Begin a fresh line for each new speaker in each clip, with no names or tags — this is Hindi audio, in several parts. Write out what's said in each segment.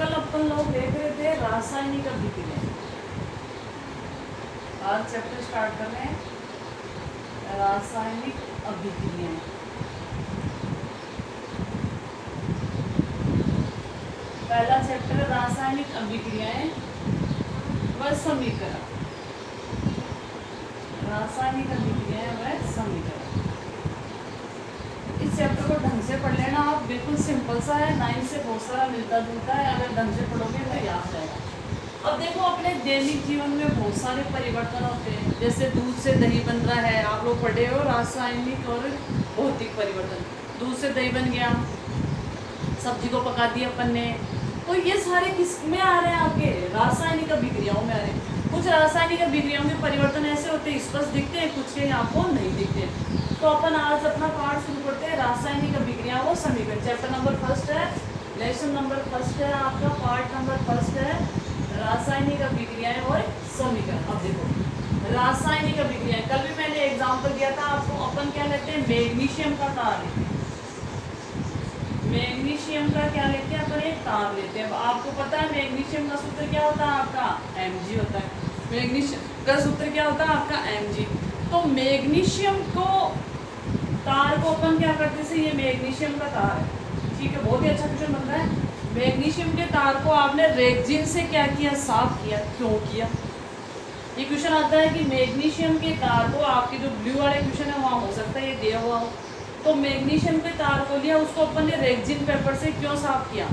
कल अपन लोग देख रहे थे रासायनिक अभिक्रिया। आज चैप्टर स्टार्ट कर रहे हैं रासायनिक अभिक्रिया। पहला चैप्टर है रासायनिक अभिक्रियाएं व समीकरण। रासायनिक अभिक्रियाएं व समीकरण, इस चैप्टर को ढंग से पढ़ लेना आप। बिल्कुल सिंपल सा है, 9 से बहुत सारा मिलता जुलता है। अगर ढंग से पढ़ोगे तो याद रहेगा। अब देखो, अपने दैनिक जीवन में बहुत सारे परिवर्तन होते हैं। जैसे दूध से दही बन रहा है, आप लोग पढ़े हो रासायनिक और भौतिक परिवर्तन। दूध से दही बन गया, सब्जी को पका दिया अपन ने, तो ये सारे किस में आ रहे हैं? आपके रासायनिक अभिक्रियाओं में आ रहे हैं। कुछ रासायनिक अभिक्रियाओं के परिवर्तन ऐसे होते हैं स्पष्ट दिखते हैं, कुछ के आपको नहीं दिखते। तो अपन आज अपना पाठ शुरू करते हैं रासायनिक अभिक्रिया व समीकरण। चैप्टर नंबर 1 है, लेसन नंबर 1 है आपका, पार्ट नंबर 1 है रासायनिक अभिक्रियाएं और समीकरण। अब देखो रासायनिक अभिक्रियाएं, कल भी मैंने एग्जाम्पल दिया था आपको। अपन क्या लेते हैं? मैग्नीशियम का तार लेते हैं। मैग्नीशियम का क्या लेते हैं अपन? एक तार लेते हैं। आपको पता है मैग्नीशियम का सूत्र क्या होता है? आपका Mg होता है। मैग्नीशियम का सूत्र क्या होता है? आपका Mg। तो मैग्नीशियम को तार को अपन क्या करते थे? ये मैग्नीशियम का तार है, ठीक है, बहुत ही अच्छा क्वेश्चन बन रहा है। मैग्नीशियम के तार को आपने रेक्जिन से क्या किया? साफ किया। क्यों किया? ये क्वेश्चन आता है कि मैग्नीशियम के तार को, आपके जो ब्लू वाले क्वेश्चन है वहाँ हो सकता है ये दिया हुआ हो। तो मैग्नीशियम के तार को लिया, उसको अपन ने रेक्जिन पेपर से क्यों साफ किया?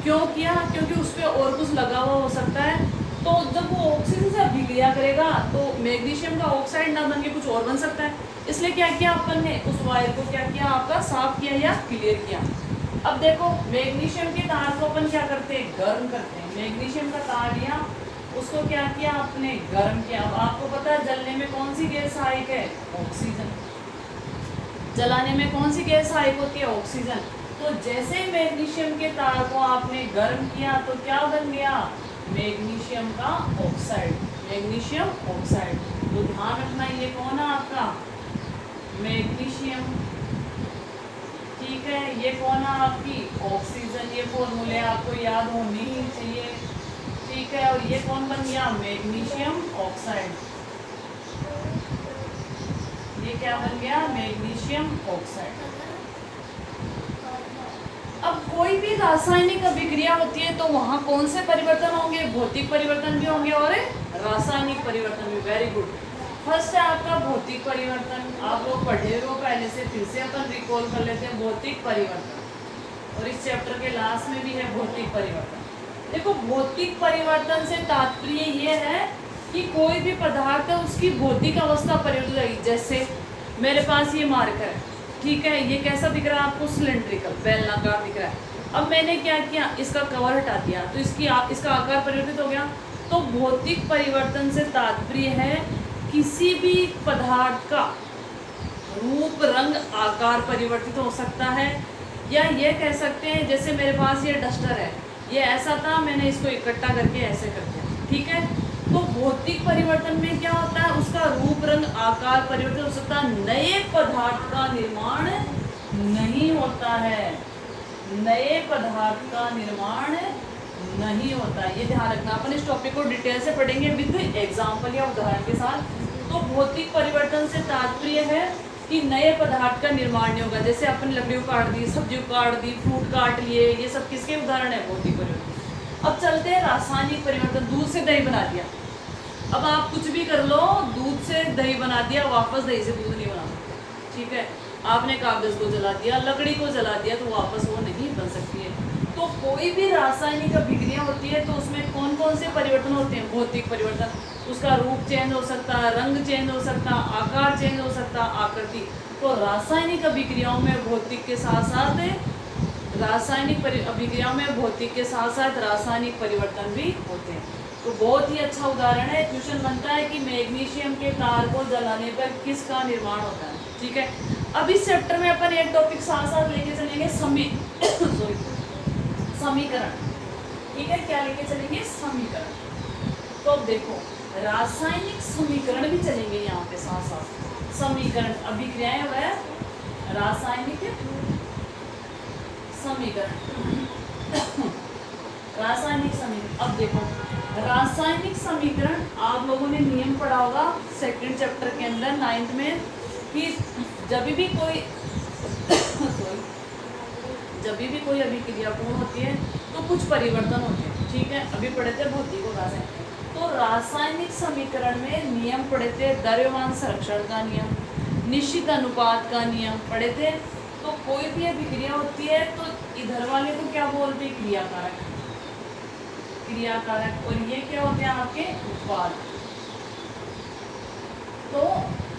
क्यों किया? क्योंकि उस पर और कुछ लगा हुआ हो सकता है। तो जब वो ऑक्सीजन से अभिक्रिया करेगा तो मैग्नीशियम का ऑक्साइड ना बन के कुछ और बन सकता है। इसलिए क्या किया अपन ने? उस वायर को क्या किया? आपका साफ किया या क्लियर किया। अब देखो मैग्नीशियम के तार को अपन क्या करते हैं? गर्म करते हैं। मैग्नीशियम का तार लिया, उसको क्या किया आपने? गर्म किया। अब आपको पता है जलने में कौन सी गैस सहायक है? ऑक्सीजन। जलाने में कौन सी गैस सहायक होती है? ऑक्सीजन। तो जैसे मैग्नीशियम के तार को आपने गर्म किया तो क्या बन गया? मैग्नीशियम का ऑक्साइड। Magnesium oxide. तो ध्यान रखना, ये कौन है आपका? मैग्नीशियम, ठीक है। ये कौन है आपकी? ऑक्सीजन। ये फॉर्मूले आपको याद होनी ही चाहिए, ठीक है। और ये कौन बन गया? Magnesium oxide. ये क्या बन गया? Magnesium oxide. अब कोई भी रासायनिक अभिक्रिया होती है तो वहाँ कौन से परिवर्तन होंगे? भौतिक परिवर्तन भी होंगे और रासायनिक परिवर्तन भी। Very good. फर्स्ट है आपका भौतिक परिवर्तन। आप लोग पढ़े हो पहले से, फिर से अपन रिकॉल कर लेते हैं भौतिक परिवर्तन। और इस चैप्टर के लास्ट में भी है भौतिक परिवर्तन। देखो भौतिक परिवर्तन से तात्पर्य ये है कि कोई भी पदार्थ है उसकी भौतिक अवस्था परिवर्तित हो जाएगी। जैसे मेरे पास ये मार्कर है, ठीक है, ये कैसा दिख रहा है आपको? सिलेंड्रिकल, बेलनाकार दिख रहा है। अब मैंने क्या किया? इसका कवर हटा दिया तो इसका आकार परिवर्तित हो गया। तो भौतिक परिवर्तन से तात्पर्य है किसी भी पदार्थ का रूप, रंग, आकार परिवर्तित हो सकता है। या ये कह सकते हैं जैसे मेरे पास ये डस्टर है, ये ऐसा था, मैंने इसको इकट्ठा करके ऐसे कर दिया, ठीक है। तो भौतिक परिवर्तन में क्या होता है? उसका रूप, रंग, आकार परिवर्तित हो सकता है। नए पदार्थ का निर्माण नहीं होता है। नए पदार्थ का निर्माण नहीं होता है, ये ध्यान रखना। अपन इस टॉपिक को डिटेल से पढ़ेंगे विद एग्जाम्पल या उदाहरण के साथ। तो भौतिक परिवर्तन से तात्पर्य है कि नए पदार्थ का निर्माण नहीं होगा। जैसे अपन लकड़ी को काट दी, सब्जी को काट दी, फ्रूट काट लिए, ये सब किसके उदाहरण है? भौतिक परिवर्तन। अब चलते हैं रासायनिक परिवर्तन। दूध से दही बना दिया। अब आप कुछ भी कर लो, दूध से दही बना दिया, वापस दही से दूध नहीं बना सकते, ठीक है। आपने कागज को जला दिया, लकड़ी को जला दिया, तो वापस वो नहीं बन सकती है। तो कोई भी रासायनिक अभिक्रिया होती है तो उसमें कौन कौन से परिवर्तन होते हैं? भौतिक परिवर्तन। उसका रूप चेंज हो सकता है, रंग चेंज हो सकता है, आकार चेंज हो सकता है, आकृति। तो रासायनिक अभिक्रियाओं में भौतिक के साथ साथ रासायनिक परिवर्तन भी होते हैं। तो बहुत ही अच्छा उदाहरण है। क्वेश्चन बनता है कि मैग्नीशियम के तार को जलाने पर किसका निर्माण होता है, ठीक है। अब इस चैप्टर में अपन एक टॉपिक साथ साथ लेके चलेंगे, समीकरण, ठीक है। क्या लेके चलेंगे? समीकरण। तो अब देखो रासायनिक समीकरण भी चलेंगे यहाँ पे साथ साथ। समीकरण, अभिक्रियाएं व रासायनिक समीकरण। रासायनिक समीकरण। अब देखो रासायनिक समीकरण आप लोगों ने नियम पढ़ा होगा सेकंड चैप्टर के अंदर 9th में कि जब भी कोई अभिक्रिया पूर्ण होती है तो कुछ परिवर्तन होते हैं, ठीक है। अभी पढ़े थे भौतिक और रासायनिक। तो रासायनिक समीकरण में नियम पढ़े थे, द्रव्यमान संरक्षण का नियम, निश्चित अनुपात का नियम पढ़े थे। तो कोई भी अभिक्रिया होती है तो इधर वाले को क्या बोलते हैं, क्रियाकारक। और ये क्या होते हैं आपके उत्पाद। तो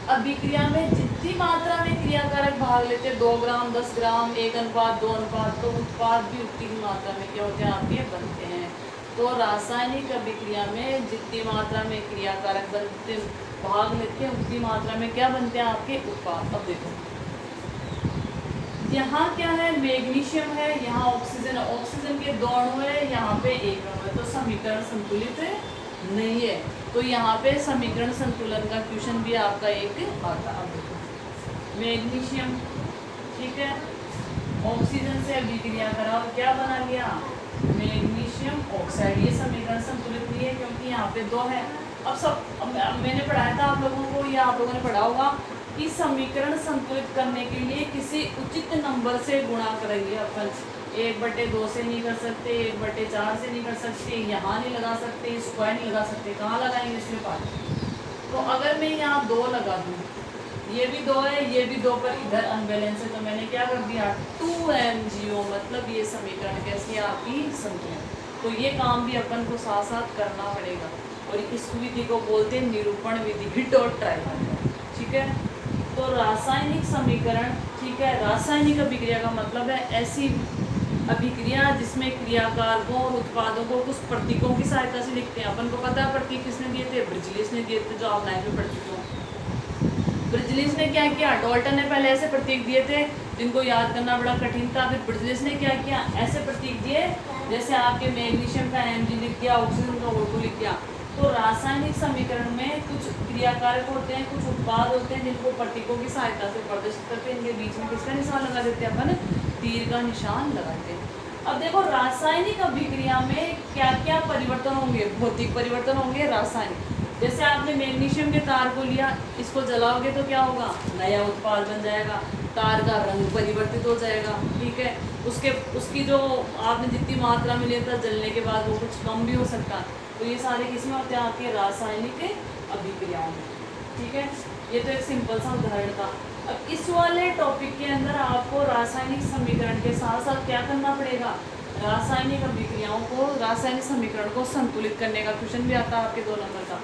अभिक्रिया में जितनी मात्रा में क्रियाकारक भाग लेते हैं 2 ग्राम 10 ग्राम 1:2 अनुपात, तो उत्पाद भी उतनी ही मात्रा में क्या होते हैं आपके बनते हैं। तो रासायनिक अभिक्रिया में जितनी मात्रा में क्रियाकारक बनते भाग लेते हैं उतनी मात्रा में क्या बनते हैं आपके उत्पाद। अब देखो यहाँ क्या है, मैग्नीशियम है, यहाँ ऑक्सीजन है, ऑक्सीजन के 2 अणु है, यहाँ पे 1 अणु है, तो समीकरण संतुलित नहीं है। तो यहाँ पे समीकरण संतुलन का क्वेश्चन भी आपका एक आता। अब देखो मैग्नीशियम, ठीक है, ऑक्सीजन से अभिक्रिया करा और क्या बना लिया, मैग्नीशियम ऑक्साइड। ये समीकरण संतुलित नहीं है क्योंकि यहाँ पे 2 है। अब मैंने पढ़ाया था आप लोगों को, या आप लोगों ने पढ़ा होगा कि समीकरण संतुलित करने के लिए किसी उचित नंबर से गुणा करेंगे अपन। 1/2 से नहीं कर सकते, 1/4 से नहीं कर सकते, यहाँ नहीं लगा सकते, स्क्वायर नहीं लगा सकते, कहाँ लगाएंगे इसमें पार्ट। तो अगर मैं यहाँ 2 लगा दूँ, ये भी 2 है, ये भी 2, पर इधर अनबैलेंस है, तो मैंने क्या कर दिया 2mgo, मतलब ये समीकरण कैसी है आपकी संतुलन। तो ये काम भी अपन को साथ साथ करना पड़ेगा और इस विधि को बोलते हैं निरूपण विधि, हिट और ट्राई, ठीक है। तो रासायनिक समीकरण, ठीक है, रासायनिक अभिक्रिया का मतलब है ऐसी अभिक्रिया जिसमें क्रियाकारकों और उत्पादों को कुछ प्रतीकों की सहायता से लिखते हैं। अपन को पता है प्रतीक किसने दिए थे, ब्रिजलिस ने दिए थे, जो आप 9th में पढ़ चुके हो। ब्रिजलिस ने क्या किया, डाल्टन ने पहले ऐसे प्रतीक दिए थे जिनको याद करना बड़ा कठिन था। फिर ब्रिजलिस ने क्या किया, ऐसे प्रतीक दिए जैसे आपके मैग्नीशियम का Mg लिख दिया, ऑक्सीजन का O2 लिख दिया। तो रासायनिक समीकरण में कुछ क्रियाकारक होते हैं, कुछ उत्पाद होते हैं जिनको प्रतीकों की सहायता से प्रदर्शित करते हैं। इनके बीच में किसका निशान लगा देते हैं अपन, तीर का निशान लगाते हैं। अब देखो रासायनिक अभिक्रिया में क्या क्या परिवर्तन होंगे, भौतिक परिवर्तन होंगे रासायनिक। जैसे आपने मैग्नीशियम के तार को लिया, इसको जलाओगे तो क्या होगा, नया उत्पाद बन जाएगा, तार का रंग परिवर्तित हो जाएगा, ठीक है। उसकी जो आपने जितनी मात्रा में लिया था जलने के बाद वो कुछ कम भी हो सकता। तो ये सारे किसमें होते हैं आपके रासायनिक अभिक्रियाओं में, ठीक है। ये तो एक सिंपल सा उदाहरण था। अब इस वाले टॉपिक के अंदर आपको रासायनिक समीकरण के साथ साथ क्या करना पड़ेगा, रासायनिक अभिक्रियाओं को, रासायनिक समीकरण को संतुलित करने का क्वेश्चन भी आता है आपके 2 नंबर का।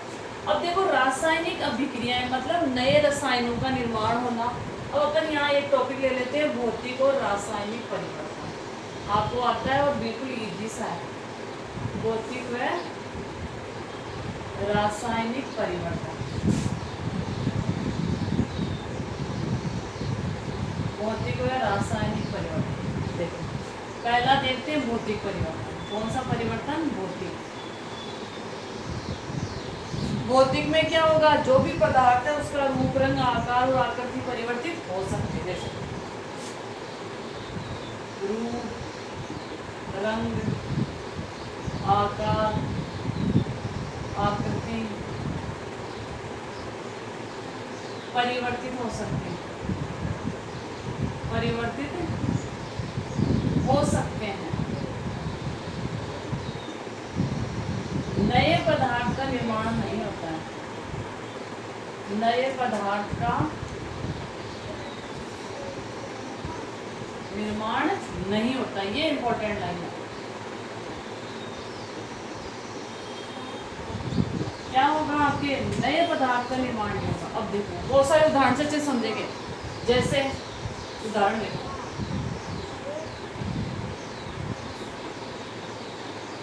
अब देखो रासायनिक अभिक्रियाएं मतलब नए रसायनों का निर्माण होना। अब अपन यहाँ एक टॉपिक ले लेते हैं, भौतिक और रासायनिक परिवर्तन। आपको आता है और बिल्कुल इजी सा है, भौतिक व रासायनिक परिवर्तन। भौतिक व रासायनिक परिवर्तन, देखो पहला देखते हैं भौतिक परिवर्तन। कौन सा परिवर्तन, भौतिक। भौतिक में क्या होगा, जो भी पदार्थ है उसका रूप रंग आकार और आकृति परिवर्तित हो सकते हैं। जैसे रूप रंग आकार आकृति परिवर्तित हो सकते हैं, परिवर्तित हो सकते हैं। नए पदार्थ का निर्माण नहीं होता है, नए पदार्थ का निर्माण नहीं होता, ये इंपॉर्टेंट लाइन है। क्या होगा, आपके नए पदार्थ का निर्माण नहीं होगा। अब देखो बहुत सारे उदाहरण से अच्छे समझेंगे। जैसे उदाहरण देखो,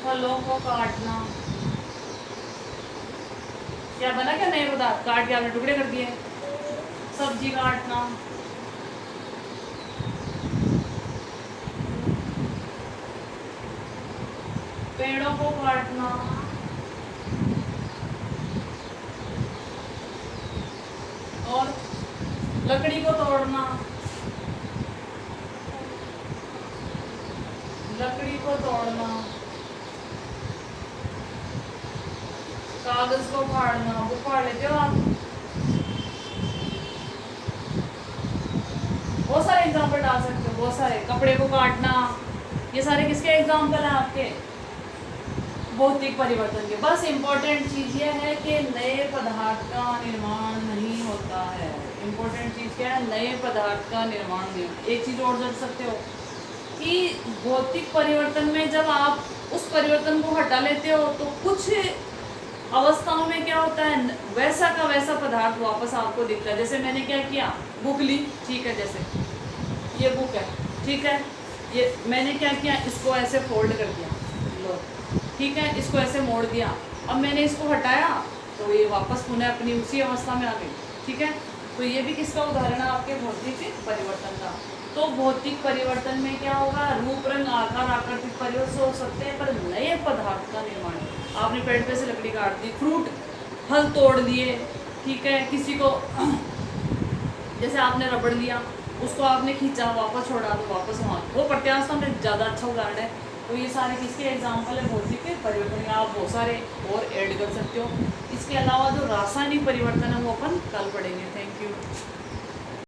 फलों को काटना, क्या बना, क्या नए पदार्थ, काट के आपने टुकड़े कर दिए। सब्जी काटना, पेड़ों को काटना, और लकड़ी को तोड़ना, लकड़ी को तोड़ना, कागज को फाड़ना, बुक फाड़ लेते हो आप। बहुत सारे एग्जाम्पल डाल सकते हो, बहुत सारे, कपड़े को काटना, ये सारे किसके एग्जाम्पल हैं आपके, भौतिक परिवर्तन के। बस इम्पोर्टेंट चीज ये है कि नए पदार्थ का निर्माण नहीं होता है। इम्पोर्टेंट चीज क्या है, नए पदार्थ का निर्माण नहीं होता। एक चीज और जान सकते हो कि भौतिक परिवर्तन में जब आप उस परिवर्तन को हटा लेते हो तो कुछ अवस्थाओं में क्या होता है, वैसा का वैसा पदार्थ वापस आपको दिखता है। जैसे मैंने क्या किया, बुक ली, ठीक है, जैसे ये बुक है, ठीक है, ये मैंने क्या किया, इसको ऐसे फोल्ड कर दिया, लो, ठीक है, इसको ऐसे मोड़ दिया। अब मैंने इसको हटाया तो ये वापस पुनः अपनी उसी अवस्था में आ गई, ठीक है। तो ये भी किसका उदाहरण है, आपके भौतिक परिवर्तन का। तो भौतिक परिवर्तन में क्या होगा, रूप रंग आकार आकृतिक परिवर्तन हो सकते हैं, पर नए पदार्थ का निर्माण। आपने पेड़ पे से लकड़ी काट दी, फ्रूट फल तोड़ दिए, ठीक है, किसी को जैसे आपने रबड़ लिया, उसको आपने खींचा, वापस छोड़ा तो वापस वहाँ, वो प्रत्यास्थता में ज़्यादा अच्छा उदाहरण है। तो ये सारे किसके एग्जाम्पल है, भौतिक परिवर्तन। आप बहुत सारे और ऐड कर सकते हो। इसके अलावा जो रासायनिक परिवर्तन है वो अपन कल पढ़ेंगे। Thank you.